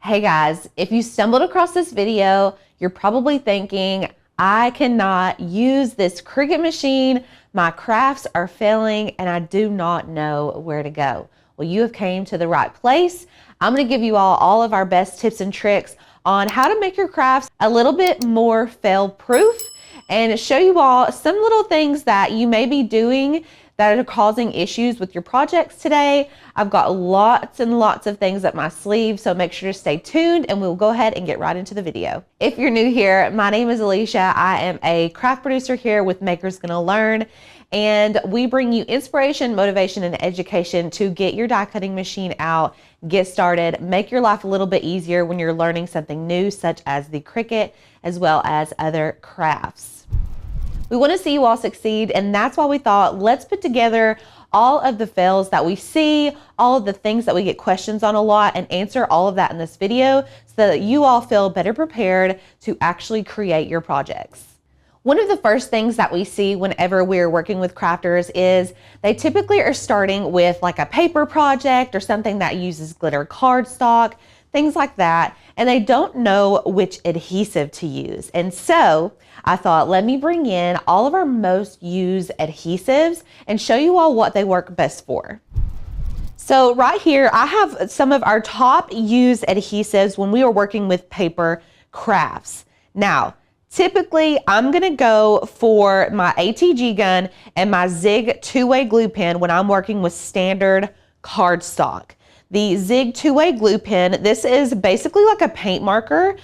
Hey guys, if you stumbled across this video, you're probably thinking, I cannot use this Cricut machine. My crafts are failing and I do not know where to go. Well, you have came to the right place. I'm going to give you all of our best tips and tricks on how to make your crafts a little bit more fail-proof and show you all some little things that you may be doing that are causing issues with your projects today. I've got lots and lots of things up my sleeve, so make sure to stay tuned and we'll go ahead and get right into the video. If you're new here, my name is Alicia. I am a craft producer here with Makers Gonna Learn, and we bring you inspiration, motivation, and education to get your die cutting machine out, get started, make your life a little bit easier when you're learning something new, such as the Cricut, as well as other crafts. We want to see you all succeed, and that's why we thought, let's put together all of the fails that we see, all of the things that we get questions on a lot, and answer all of that in this video so that you all feel better prepared to actually create your projects. One of the first things that we see whenever we're working with crafters is they typically are starting with like a paper project or something that uses glitter cardstock, things like that, and they don't know which adhesive to use. And so I thought, let me bring in all of our most used adhesives and show you all what they work best for. So right here, I have some of our top used adhesives when we are working with paper crafts. Now, typically, I'm gonna go for my ATG gun and my Zig two-way glue pen when I'm working with standard cardstock. The Zig two-way glue pen, this is basically like a paint marker.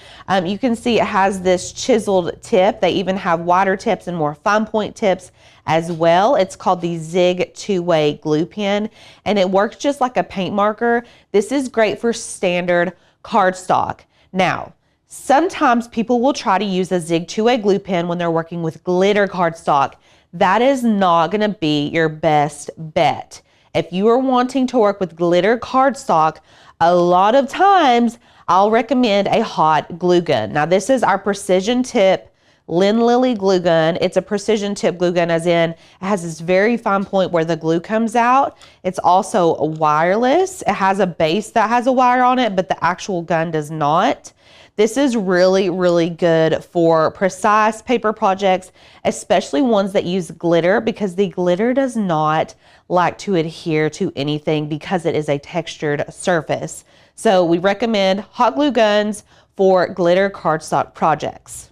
You can see it has this chiseled tip. They even have wider tips and more fine point tips as well. It's called the Zig two-way glue pen, and it works just like a paint marker. This is great for standard cardstock. Now, sometimes people will try to use a Zig two-way glue pen when they're working with glitter cardstock. That is not gonna be your best bet. If you are wanting to work with glitter cardstock, a lot of times I'll recommend a hot glue gun. Now this is our precision tip Lynn Lily glue gun. It's a precision tip glue gun, as in it has this very fine point where the glue comes out. It's also wireless. It has a base that has a wire on it, but the actual gun does not. This is really, really good for precise paper projects, especially ones that use glitter, because the glitter does not like to adhere to anything because it is a textured surface. So we recommend hot glue guns for glitter cardstock projects.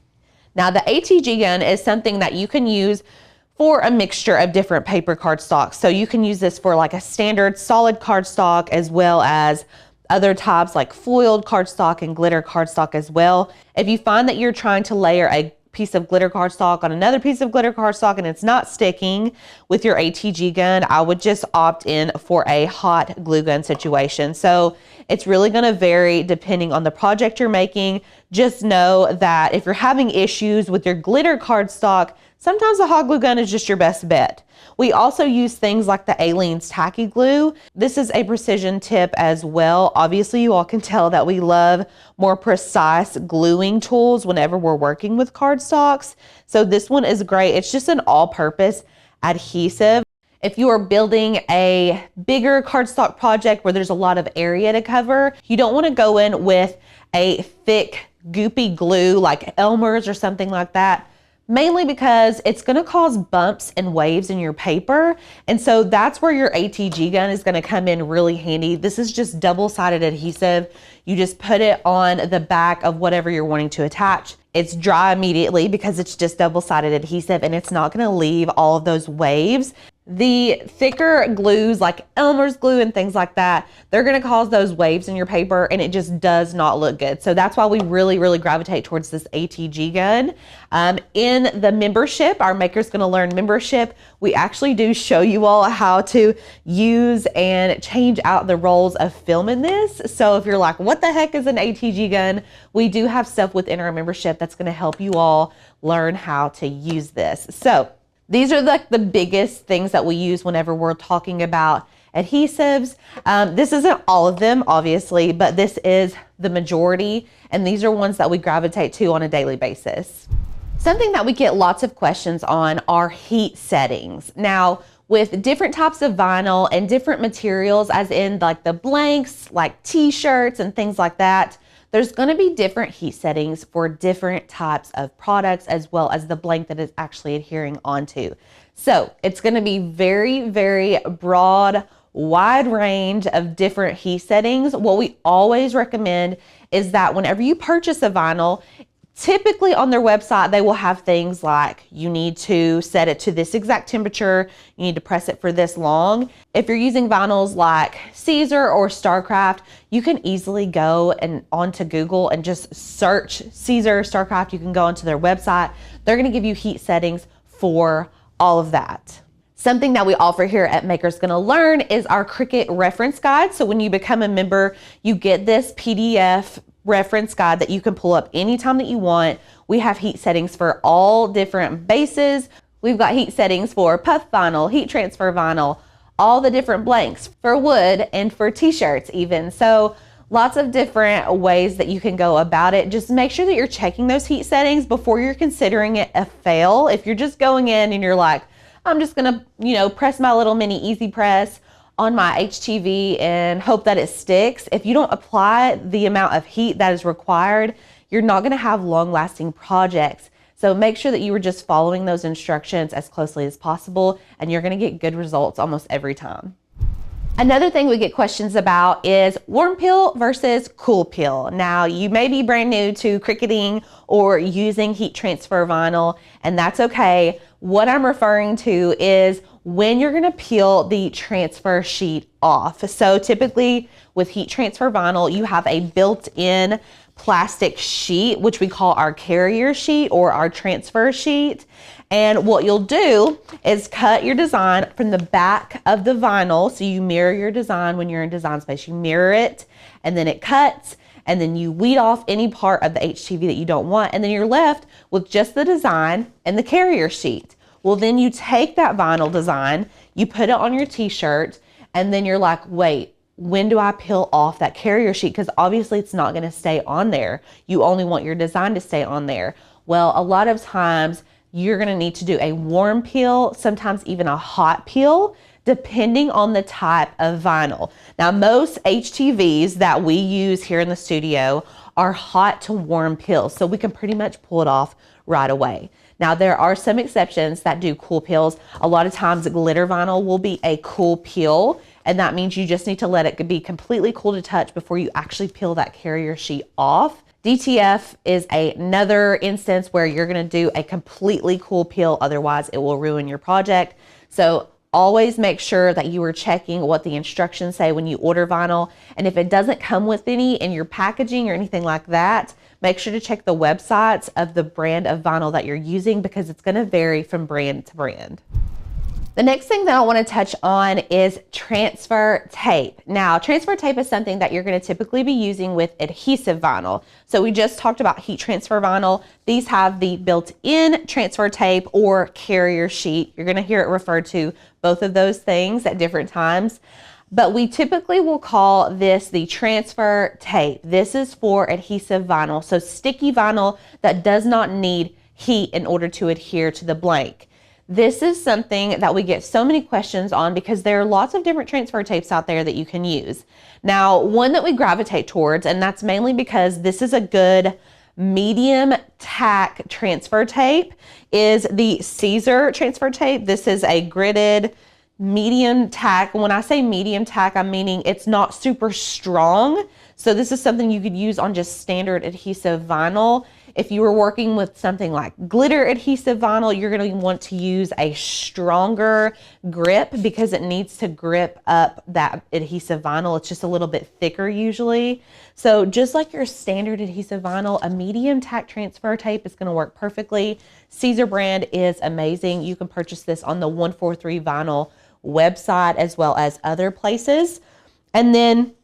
Now the ATG gun is something that you can use for a mixture of different paper cardstocks. So you can use this for like a standard solid cardstock, as well as other types like foiled cardstock and glitter cardstock as well. If you find that you're trying to layer a piece of glitter cardstock on another piece of glitter cardstock and it's not sticking with your ATG gun, I would just opt in for a hot glue gun situation. So it's really going to vary depending on the project you're making. Just know that if you're having issues with your glitter cardstock, sometimes a hot glue gun is just your best bet. We also use things like the Aleene's Tacky Glue. This is a precision tip as well. Obviously, you all can tell that we love more precise gluing tools whenever we're working with cardstocks. So this one is great. It's just an all-purpose adhesive. If you are building a bigger cardstock project where there's a lot of area to cover, you don't want to go in with a thick, goopy glue like Elmer's or something like that. Mainly because it's going to cause bumps and waves in your paper. And so that's where your ATG gun is going to come in really handy. This is just double-sided adhesive. You just put it on the back of whatever you're wanting to attach. It's dry immediately because it's just double-sided adhesive, and it's not going to leave all of those waves. The thicker glues like Elmer's glue and things like that, they're going to cause those waves in your paper, and it just does not look good. So that's why we really, really gravitate towards this ATG gun. In the membership, our Makers Gonna Learn membership, we actually do show you all how to use and change out the rolls of film in this. So if you're like, what the heck is an ATG gun? We do have stuff within our membership that's going to help you all learn how to use this. So these are like the biggest things that we use whenever we're talking about adhesives. This isn't all of them, obviously, but this is the majority, and these are ones that we gravitate to on a daily basis. Something that we get lots of questions on are heat settings. Now, with different types of vinyl and different materials, as in like the blanks, like t-shirts and things like that, there's going to be different heat settings for different types of products, as well as the blank that is actually adhering onto. So it's going to be very, very broad, wide range of different heat settings. What we always recommend is that whenever you purchase a vinyl, typically on their website, they will have things like you need to set it to this exact temperature, you need to press it for this long. If you're using vinyls like Caesar or StarCraft, you can easily go and onto Google and just search Caesar, StarCraft. You can go onto their website. They're going to give you heat settings for all of that. Something that we offer here at Maker's Gonna Learn is our Cricut reference guide. So when you become a member, you get this PDF reference guide that you can pull up anytime that you want. We have heat settings for all different bases. We've got heat settings for puff vinyl, heat transfer vinyl, all the different blanks for wood and for t-shirts even. So lots of different ways that you can go about it. Just make sure that you're checking those heat settings before you're considering it a fail. If you're just going in and you're like, I'm just gonna, press my little mini easy press on my HTV and hope that it sticks. If you don't apply the amount of heat that is required, you're not gonna have long-lasting projects. So make sure that you are just following those instructions as closely as possible, and you're gonna get good results almost every time. Another thing we get questions about is warm peel versus cool peel. Now, you may be brand new to Cricutting or using heat transfer vinyl, and that's okay. What I'm referring to is when you're gonna peel the transfer sheet off. So typically with heat transfer vinyl, you have a built-in plastic sheet, which we call our carrier sheet or our transfer sheet. And what you'll do is cut your design from the back of the vinyl. So you mirror your design when you're in Design Space. You mirror it, and then it cuts, and then you weed off any part of the HTV that you don't want, and then you're left with just the design and the carrier sheet. Well, then you take that vinyl design, you put it on your t-shirt, and then you're like, wait, when do I peel off that carrier sheet? Because obviously it's not going to stay on there. You only want your design to stay on there. Well, a lot of times you're going to need to do a warm peel, sometimes even a hot peel, depending on the type of vinyl. Now, most HTVs that we use here in the studio are hot to warm peels, so we can pretty much pull it off right away. Now, there are some exceptions that do cool peels. A lot of times glitter vinyl will be a cool peel, and that means you just need to let it be completely cool to touch before you actually peel that carrier sheet off. DTF is another instance where you're gonna do a completely cool peel, otherwise it will ruin your project. So always make sure that you are checking what the instructions say when you order vinyl. And if it doesn't come with any in your packaging or anything like that, make sure to check the websites of the brand of vinyl that you're using, because it's gonna vary from brand to brand. The next thing that I want to touch on is transfer tape. Now, transfer tape is something that you're going to typically be using with adhesive vinyl. So we just talked about heat transfer vinyl. These have the built-in transfer tape or carrier sheet. You're going to hear it referred to both of those things at different times. But we typically will call this the transfer tape. This is for adhesive vinyl, so sticky vinyl that does not need heat in order to adhere to the blank. This is something that we get so many questions on because there are lots of different transfer tapes out there that you can use. Now, one that we gravitate towards, and that's mainly because this is a good medium tack transfer tape, is the Caesar transfer tape. This is a gridded medium tack. When I say medium tack, I'm meaning it's not super strong. So this is something you could use on just standard adhesive vinyl. If you were working with something like glitter adhesive vinyl, you're going to want to use a stronger grip because it needs to grip up that adhesive vinyl. It's just a little bit thicker usually. So just like your standard adhesive vinyl, a medium tack transfer tape is going to work perfectly. Caesar brand is amazing. You can purchase this on the 143 Vinyl website as well as other places. And then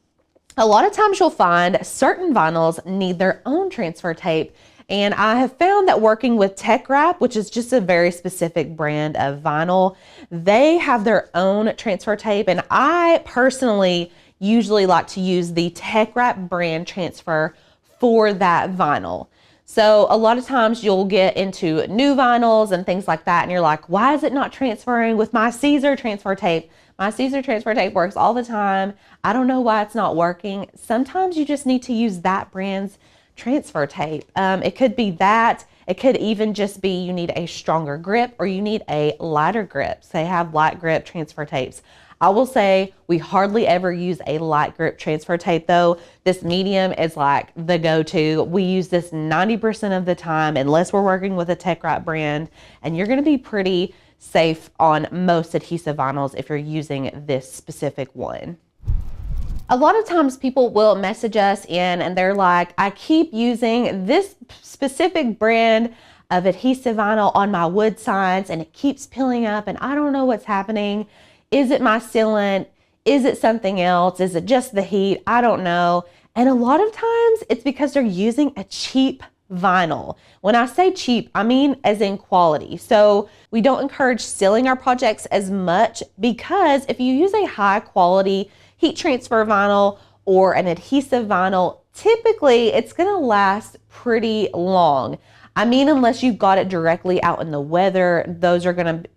a lot of times you'll find certain vinyls need their own transfer tape. And I have found that working with Tech Wrap, which is just a very specific brand of vinyl, they have their own transfer tape. And I personally usually like to use the Tech Wrap brand transfer for that vinyl. So a lot of times you'll get into new vinyls and things like that, and you're like, why is it not transferring with my Caesar transfer tape? My Caesar transfer tape works all the time. I don't know why it's not working. Sometimes you just need to use that brand's transfer tape. It could be that. It could even just be you need a stronger grip or you need a lighter grip. So they have light grip transfer tapes. I will say we hardly ever use a light grip transfer tape though. This medium is like the go-to. We use this 90% of the time unless we're working with a TechRite brand, and you're gonna be pretty safe on most adhesive vinyls if you're using this specific one. A lot of times people will message us in and they're like, I keep using this specific brand of adhesive vinyl on my wood signs and it keeps peeling up and I don't know what's happening. Is it my sealant? Is it something else? Is it just the heat? I don't know. And a lot of times it's because they're using a cheap vinyl. When I say cheap, I mean as in quality. So we don't encourage sealing our projects as much, because if you use a high quality heat transfer vinyl or an adhesive vinyl, typically it's going to last pretty long. I mean, unless you've got it directly out in the weather, those are going to,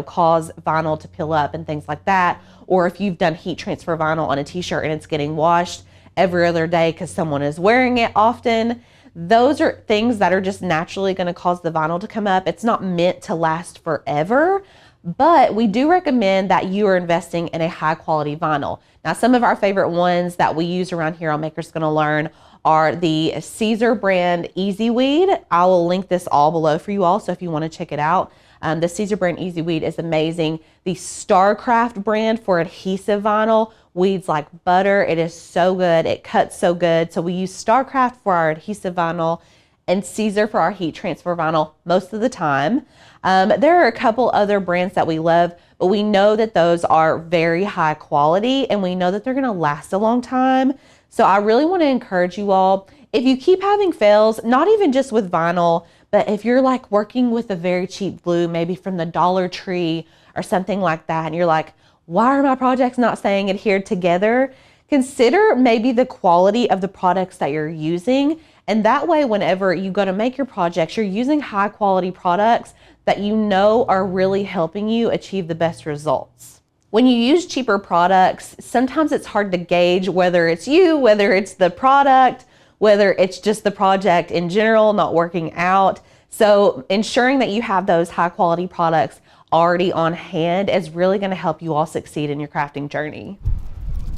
cause vinyl to peel up and things like that. Or if you've done heat transfer vinyl on a t-shirt and it's getting washed every other day because someone is wearing it often, those are things that are just naturally going to cause the vinyl to come up. It's not meant to last forever, but we do recommend that you are investing in a high quality vinyl. Now, some of our favorite ones that we use around here on Maker's Gonna Learn are the Caesar brand Easy Weed. I will link this all below for you all, so if you want to check it out. The Caesar brand Easy Weed is amazing. The StarCraft brand for adhesive vinyl weeds like butter. It is so good. It cuts so good. So we use StarCraft for our adhesive vinyl and Caesar for our heat transfer vinyl most of the time. There are a couple other brands that we love, but we know that those are very high quality and we know that they're going to last a long time. So I really want to encourage you all, if you keep having fails, not even just with vinyl, but if you're like working with a very cheap glue, maybe from the Dollar Tree or something like that, and you're like, why are my projects not staying adhered together? Consider maybe the quality of the products that you're using. And that way, whenever you go to make your projects, you're using high quality products that you know are really helping you achieve the best results. When you use cheaper products, sometimes it's hard to gauge whether it's you, whether it's the product, whether it's just the project in general not working out. So ensuring that you have those high quality products already on hand is really going to help you all succeed in your crafting journey.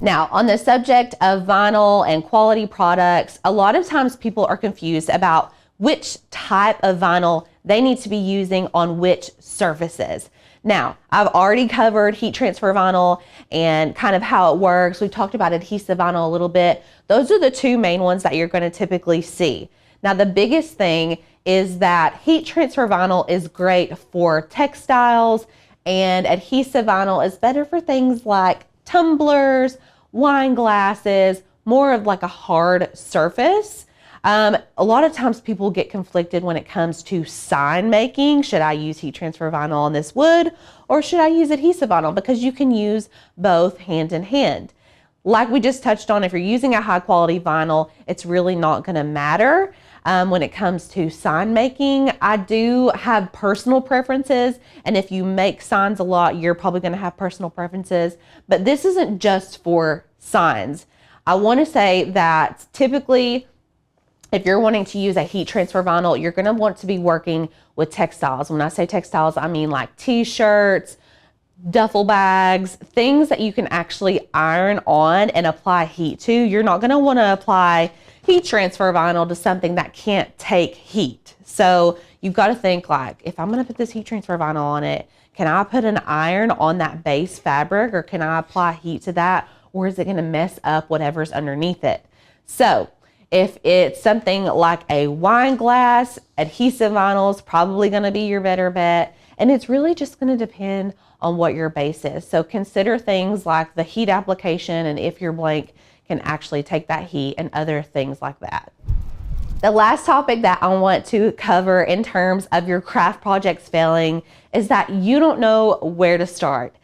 Now, on the subject of vinyl and quality products, a lot of times people are confused about which type of vinyl they need to be using on which surfaces. Now, I've already covered heat transfer vinyl and kind of how it works. We've talked about adhesive vinyl a little bit. Those are the two main ones that you're going to typically see. Now, the biggest thing is that heat transfer vinyl is great for textiles, and adhesive vinyl is better for things like tumblers, wine glasses, more of like a hard surface. A lot of times people get conflicted when it comes to sign making. Should I use heat transfer vinyl on this wood or should I use adhesive vinyl? Because you can use both hand in hand. Like we just touched on, if you're using a high quality vinyl, it's really not going to matter. When it comes to sign making, I do have personal preferences, and if you make signs a lot, you're probably going to have personal preferences, but this isn't just for signs. I want to say that typically, if you're wanting to use a heat transfer vinyl, you're going to want to be working with textiles. When I say textiles, I mean like t-shirts, duffel bags, things that you can actually iron on and apply heat to. You're not going to want to apply heat transfer vinyl to something that can't take heat. So you've got to think like, if I'm going to put this heat transfer vinyl on it, can I put an iron on that base fabric, or can I apply heat to that, or is it going to mess up whatever's underneath it? So if it's something like a wine glass, adhesive vinyl is probably going to be your better bet. And it's really just going to depend on what your base is. So consider things like the heat application and if your blank can actually take that heat and other things like that. The last topic that I want to cover in terms of your craft projects failing is that you don't know where to start.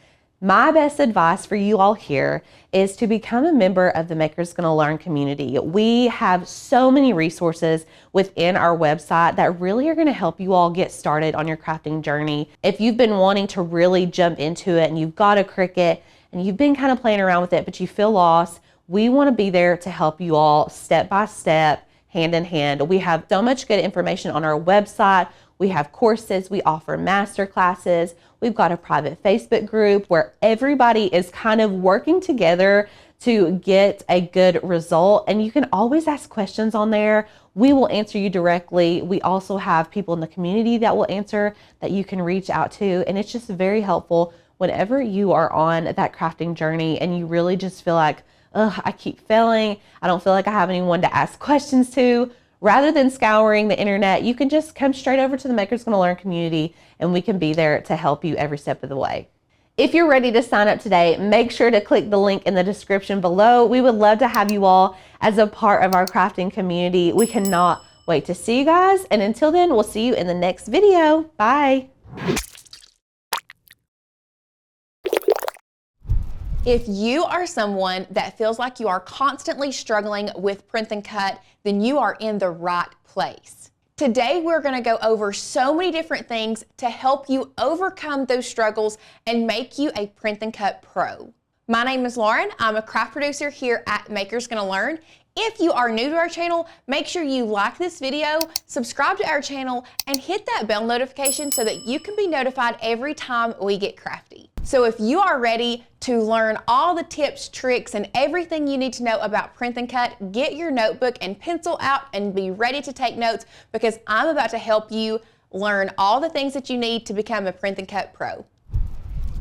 My best advice for you all here is to become a member of the Makers Gonna Learn community. We have so many resources within our website that really are gonna help you all get started on your crafting journey. If you've been wanting to really jump into it and you've got a Cricut and you've been kind of playing around with it, but you feel lost, we wanna be there to help you all step by step, hand in hand. We have so much good information on our website. We have courses, we offer master classes, we've got a private Facebook group where everybody is kind of working together to get a good result, and you can always ask questions on there. We will answer you directly. We also have people in the community that will answer that you can reach out to, and it's just very helpful whenever you are on that crafting journey and you really just feel like, ugh, I keep failing, I don't feel like I have anyone to ask questions to. Rather than scouring the internet, you can just come straight over to the Makers Gonna Learn community and we can be there to help you every step of the way. If you're ready to sign up today, make sure to click the link in the description below. We would love to have you all as a part of our crafting community. We cannot wait to see you guys. And until then, we'll see you in the next video. Bye. If you are someone that feels like you are constantly struggling with print and cut, then you are in the right place. Today, we're going to go over so many different things to help you overcome those struggles and make you a print and cut pro. My name is Lauren. I'm a craft producer here at Makers Gonna Learn. If you are new to our channel, make sure you like this video, subscribe to our channel, and hit that bell notification so that you can be notified every time we get crafty. So if you are ready to learn all the tips, tricks, and everything you need to know about print and cut, get your notebook and pencil out and be ready to take notes, because I'm about to help you learn all the things that you need to become a print and cut pro.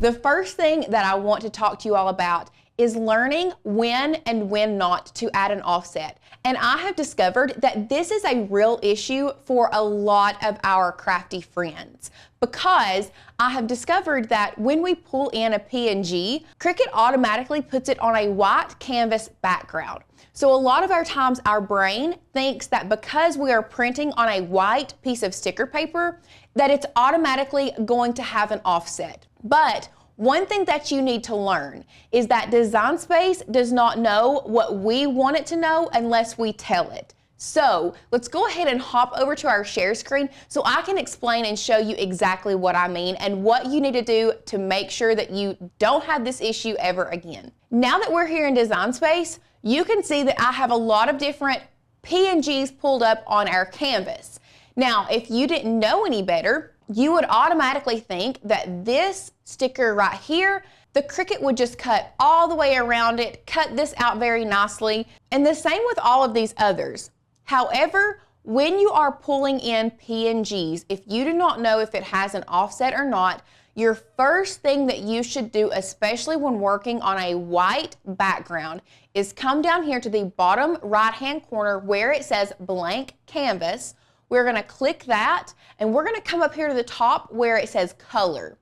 The first thing that I want to talk to you all about is learning when and when not to add an offset. And I have discovered that this is a real issue for a lot of our crafty friends, because I have discovered that when we pull in a PNG, Cricut automatically puts it on a white canvas background. So a lot of our times our brain thinks that because we are printing on a white piece of sticker paper, that it's automatically going to have an offset. But one thing that you need to learn is that Design Space does not know what we want it to know unless we tell it. So let's go ahead and hop over to our share screen so I can explain and show you exactly what I mean and what you need to do to make sure that you don't have this issue ever again. Now that we're here in Design Space, you can see that I have a lot of different PNGs pulled up on our canvas. Now, if you didn't know any better, you would automatically think that this sticker right here, the Cricut would just cut all the way around it, cut this out very nicely, and the same with all of these others. However, when you are pulling in PNGs, if you do not know if it has an offset or not, your first thing that you should do, especially when working on a white background, is come down here to the bottom right-hand corner where it says blank canvas. We're gonna click that, and we're gonna come up here to the top where it says color.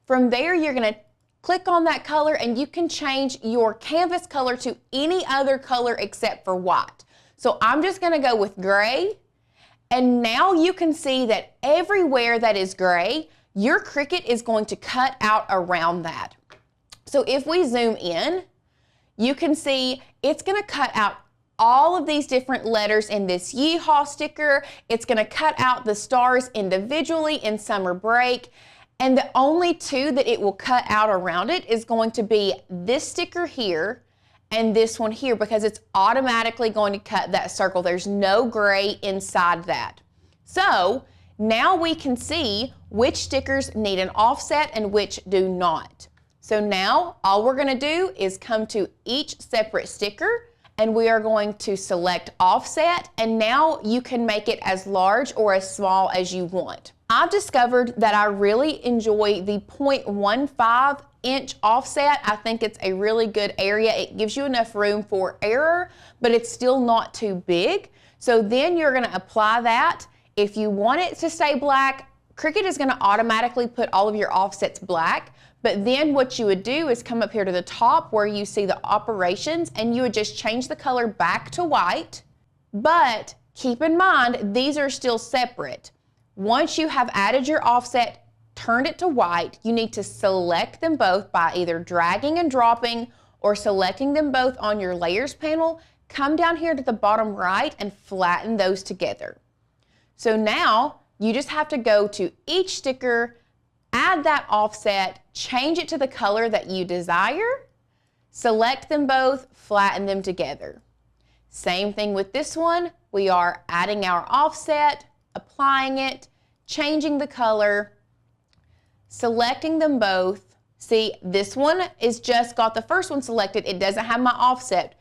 From there, you're gonna click on that color and you can change your canvas color to any other color except for white. So I'm just gonna go with gray, and now you can see that everywhere that is gray, your Cricut is going to cut out around that. So if we zoom in, you can see it's gonna cut out all of these different letters in this Yeehaw sticker. It's gonna cut out the stars individually in Summer Break. And the only two that it will cut out around it is going to be this sticker here and this one here, because it's automatically going to cut that circle. There's no gray inside that. So now we can see which stickers need an offset and which do not. So now all we're gonna do is come to each separate sticker, and we are going to select offset, and now you can make it as large or as small as you want. I've discovered that I really enjoy the 0.15 inch offset. I think it's a really good area. It gives you enough room for error, but it's still not too big. So then you're gonna apply that. If you want it to stay black, Cricut is gonna automatically put all of your offsets black. But then what you would do is come up here to the top where you see the operations, and you would just change the color back to white. But keep in mind, these are still separate. Once you have added your offset turned it to white, you need to select them both by either dragging and dropping or selecting them both on your layers panel. Come down here to the bottom right and flatten those together. So now you just have to go to each sticker, add that offset, change it to the color that you desire, select them both, flatten them together. Same thing with this one. We are adding our offset, applying it, changing the color, selecting them both. See, this one is just got the first one selected. It doesn't have my offset.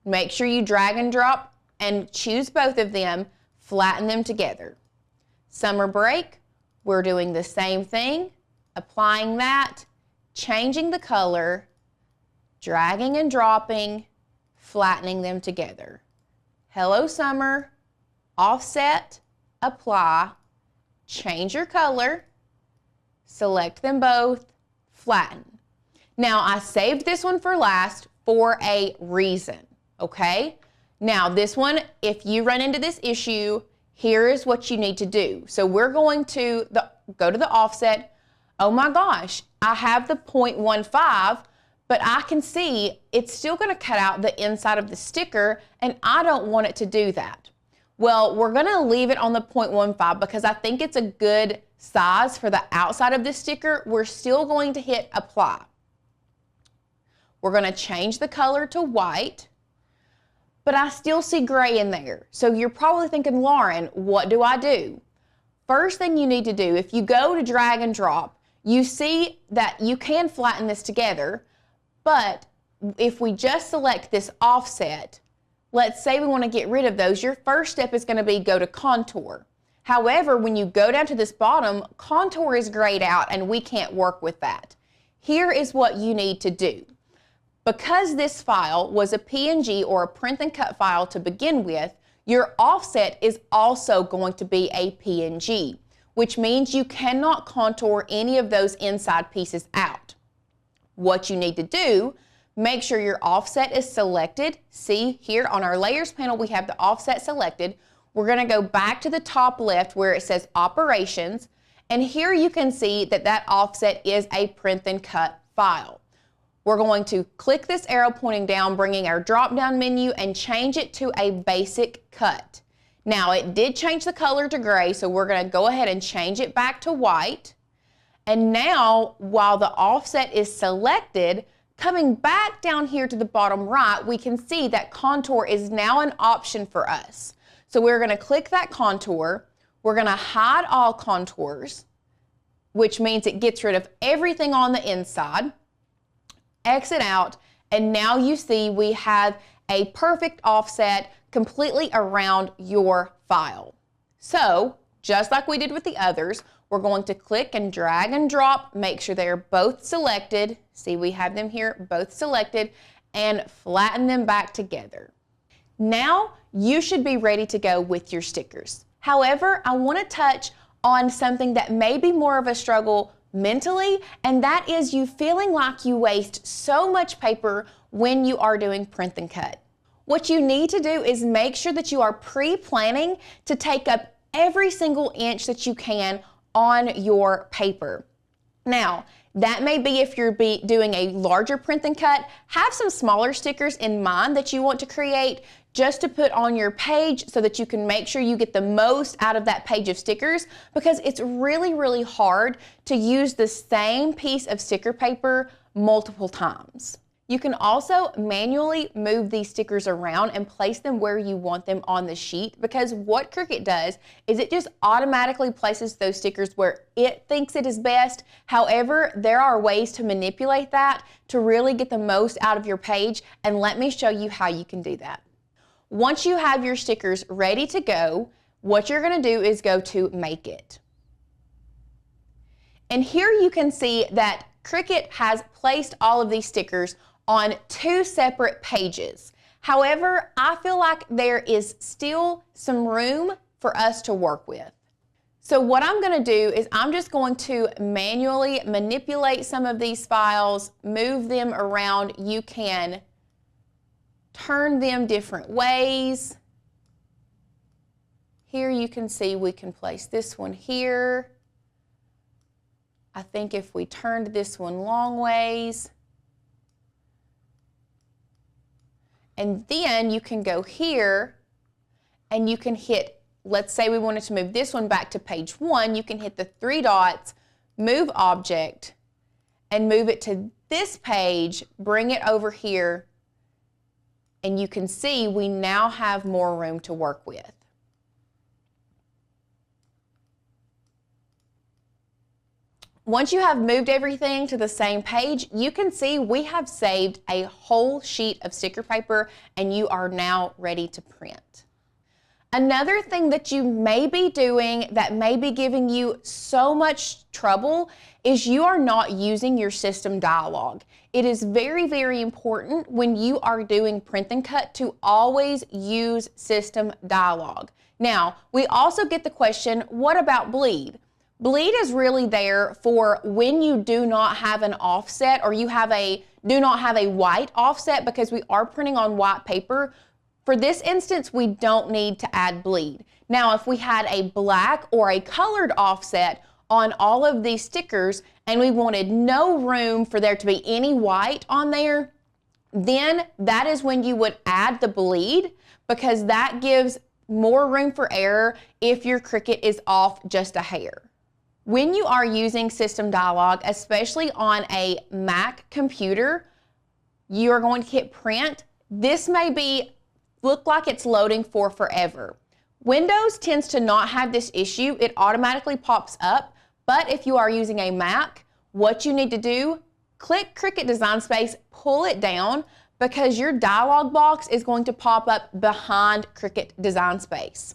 Make sure you drag and drop and choose both of them, flatten them together. Summer break, we're doing the same thing, applying that, changing the color, dragging and dropping, flattening them together. Hello Summer, offset, apply, change your color, select them both, flatten. Now I saved this one for last for a reason, okay? Now this one, if you run into this issue, here is what you need to do. So we're going to go to the offset. Oh my gosh, I have the 0.15, but I can see it's still gonna cut out the inside of the sticker and I don't want it to do that. Well, we're gonna leave it on the 0.15 because I think it's a good size for the outside of the sticker. We're still going to hit apply. We're gonna change the color to white, but I still see gray in there. So you're probably thinking, Lauren, what do I do? First thing you need to do, if you go to drag and drop, you see that you can flatten this together, but if we just select this offset, let's say we want to get rid of those, your first step is going to be go to contour. However, when you go down to this bottom, contour is grayed out and we can't work with that. Here is what you need to do. Because this file was a PNG or a print and cut file to begin with, your offset is also going to be a PNG, which means you cannot contour any of those inside pieces out. What you need to do, make sure your offset is selected. See here on our layers panel, we have the offset selected. We're gonna go back to the top left where it says operations. And here you can see that that offset is a print and cut file. We're going to click this arrow pointing down, bringing our drop down menu and change it to a basic cut. Now it did change the color to gray, so we're gonna go ahead and change it back to white. And now, while the offset is selected, coming back down here to the bottom right, we can see that contour is now an option for us. So we're gonna click that contour. We're gonna hide all contours, which means it gets rid of everything on the inside. Exit out, and now you see we have a perfect offset completely around your file. So, just like we did with the others, we're going to click and drag and drop, make sure they are both selected. See, we have them here both selected, and flatten them back together. Now, you should be ready to go with your stickers. However, I want to touch on something that may be more of a struggle mentally, and that is you feeling like you waste so much paper when you are doing print and cut. What you need to do is make sure that you are pre-planning to take up every single inch that you can on your paper. Now, that may be if you're doing a larger print and cut, have some smaller stickers in mind that you want to create just to put on your page so that you can make sure you get the most out of that page of stickers, because it's really, really hard to use the same piece of sticker paper multiple times. You can also manually move these stickers around and place them where you want them on the sheet, because what Cricut does is it just automatically places those stickers where it thinks it is best. However, there are ways to manipulate that to really get the most out of your page, and let me show you how you can do that. Once you have your stickers ready to go, what you're going to do is go to Make It. And here you can see that Cricut has placed all of these stickers on two separate pages. However, I feel like there is still some room for us to work with. So what I'm going to do is I'm just going to manually manipulate some of these files, move them around. You can turn them different ways. Here you can see we can place this one here. I think if we turned this one long ways, and then you can go here and you can hit, let's say we wanted to move this one back to page 1, you can hit the 3 dots, move object, and move it to this page, bring it over here, and you can see we now have more room to work with. Once you have moved everything to the same page, you can see we have saved a whole sheet of sticker paper and you are now ready to print. Another thing that you may be doing that may be giving you so much trouble is you are not using your system dialog. It is very, very important when you are doing print and cut to always use system dialog. Now, we also get the question, what about bleed? Bleed is really there for when you do not have an offset or you do not have a white offset, because we are printing on white paper. For this instance, we don't need to add bleed. Now, if we had a black or a colored offset on all of these stickers and we wanted no room for there to be any white on there, then that is when you would add the bleed, because that gives more room for error if your Cricut is off just a hair. When you are using system dialog, especially on a Mac computer, you are going to hit print. This may look like it's loading for forever. Windows tends to not have this issue. It automatically pops up. But if you are using a Mac, what you need to do, click Cricut Design Space, pull it down, because your dialog box is going to pop up behind Cricut Design Space.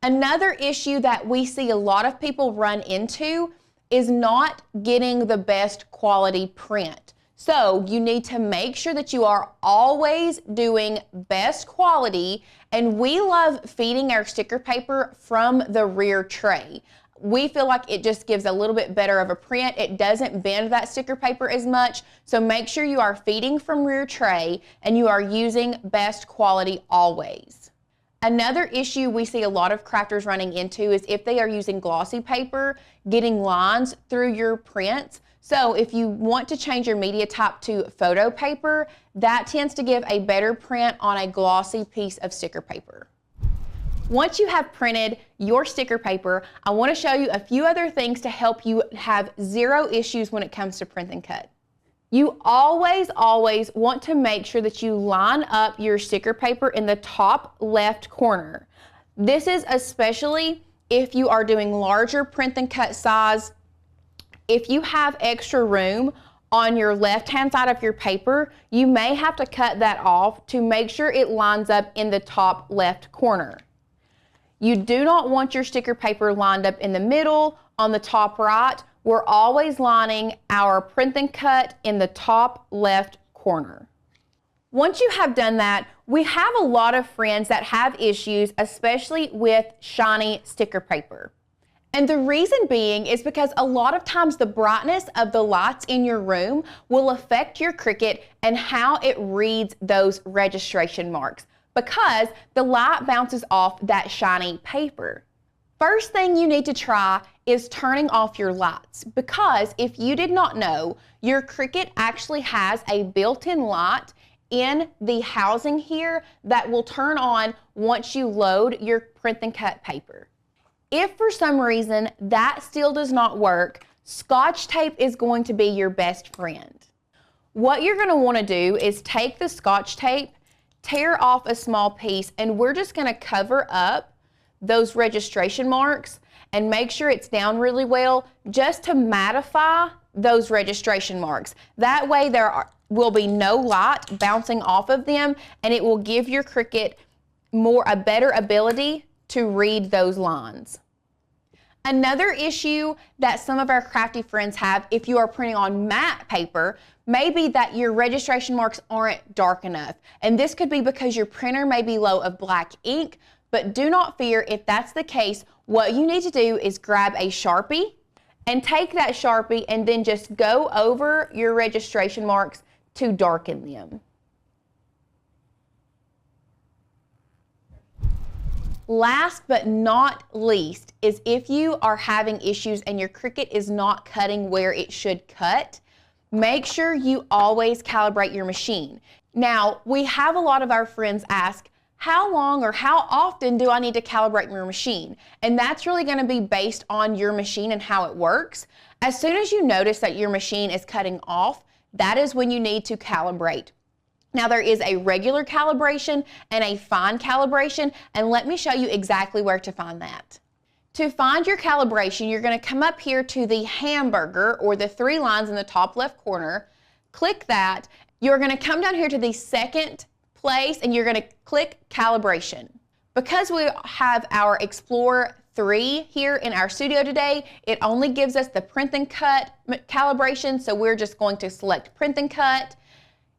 Another issue that we see a lot of people run into is not getting the best quality print. So you need to make sure that you are always doing best quality, and we love feeding our sticker paper from the rear tray. We feel like it just gives a little bit better of a print. It doesn't bend that sticker paper as much, so make sure you are feeding from rear tray and you are using best quality always. Another issue we see a lot of crafters running into is if they are using glossy paper, getting lines through your prints. So if you want to change your media type to photo paper, that tends to give a better print on a glossy piece of sticker paper. Once you have printed your sticker paper, I want to show you a few other things to help you have zero issues when it comes to print and cut. You always want to make sure that you line up your sticker paper in the top left corner. This is especially if you are doing larger print and cut size. If you have extra room on your left-hand side of your paper, you may have to cut that off to make sure it lines up in the top left corner. You do not want your sticker paper lined up in the middle, on the top right. We're always lining our print and cut in the top left corner. Once you have done that, we have a lot of friends that have issues, especially with shiny sticker paper. And the reason being is because a lot of times the brightness of the lights in your room will affect your Cricut and how it reads those registration marks, because the light bounces off that shiny paper. First thing you need to try is turning off your lights, because if you did not know, your Cricut actually has a built-in light in the housing here that will turn on once you load your print and cut paper. If for some reason that still does not work, Scotch tape is going to be your best friend. What you're going to want to do is take the Scotch tape, tear off a small piece, and we're just going to cover up those registration marks and make sure it's down really well, just to mattify those registration marks. That way will be no light bouncing off of them, and it will give your Cricut a better ability to read those lines. Another issue that some of our crafty friends have, if you are printing on matte paper, may be that your registration marks aren't dark enough. And this could be because your printer may be low of black ink, but do not fear if that's the case. What you need to do is grab a Sharpie and take that Sharpie and then just go over your registration marks to darken them. Last but not least is if you are having issues and your Cricut is not cutting where it should cut, make sure you always calibrate your machine. Now, we have a lot of our friends ask, how long or how often do I need to calibrate your machine? And that's really going to be based on your machine and how it works. As soon as you notice that your machine is cutting off, that is when you need to calibrate. Now, there is a regular calibration and a fine calibration, and let me show you exactly where to find that. To find your calibration, you're going to come up here to the hamburger or the 3 lines in the top left corner, click that. You're going to come down here to the second place and you're going to click calibration. Because we have our Explorer 3 here in our studio today, it only gives us the print and cut calibration, so we're just going to select print and cut.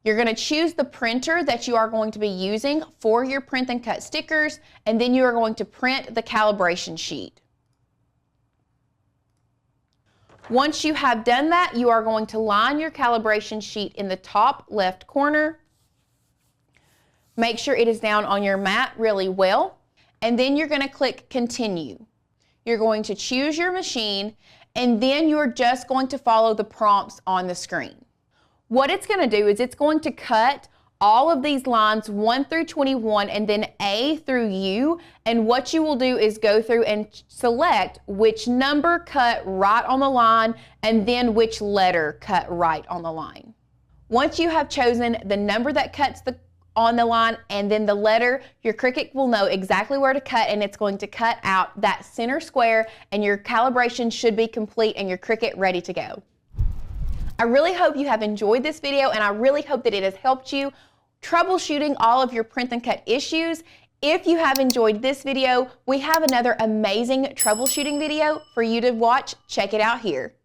You're going to choose the printer that you are going to be using for your print and cut stickers, and then you are going to print the calibration sheet. Once you have done that, you are going to line your calibration sheet in the top left corner. Make sure it is down on your mat really well, and then you're going to click continue. You're going to choose your machine, and then you're just going to follow the prompts on the screen. What it's going to do is it's going to cut all of these lines 1 through 21 and then A through U, and what you will do is go through and select which number cut right on the line and then which letter cut right on the line. Once you have chosen the number that cuts on the line and then the letter, your Cricut will know exactly where to cut, and it's going to cut out that center square, and your calibration should be complete and your Cricut ready to go. I really hope you have enjoyed this video, and I really hope that it has helped you troubleshooting all of your print and cut issues. If you have enjoyed this video, we have another amazing troubleshooting video for you to watch. Check it out here.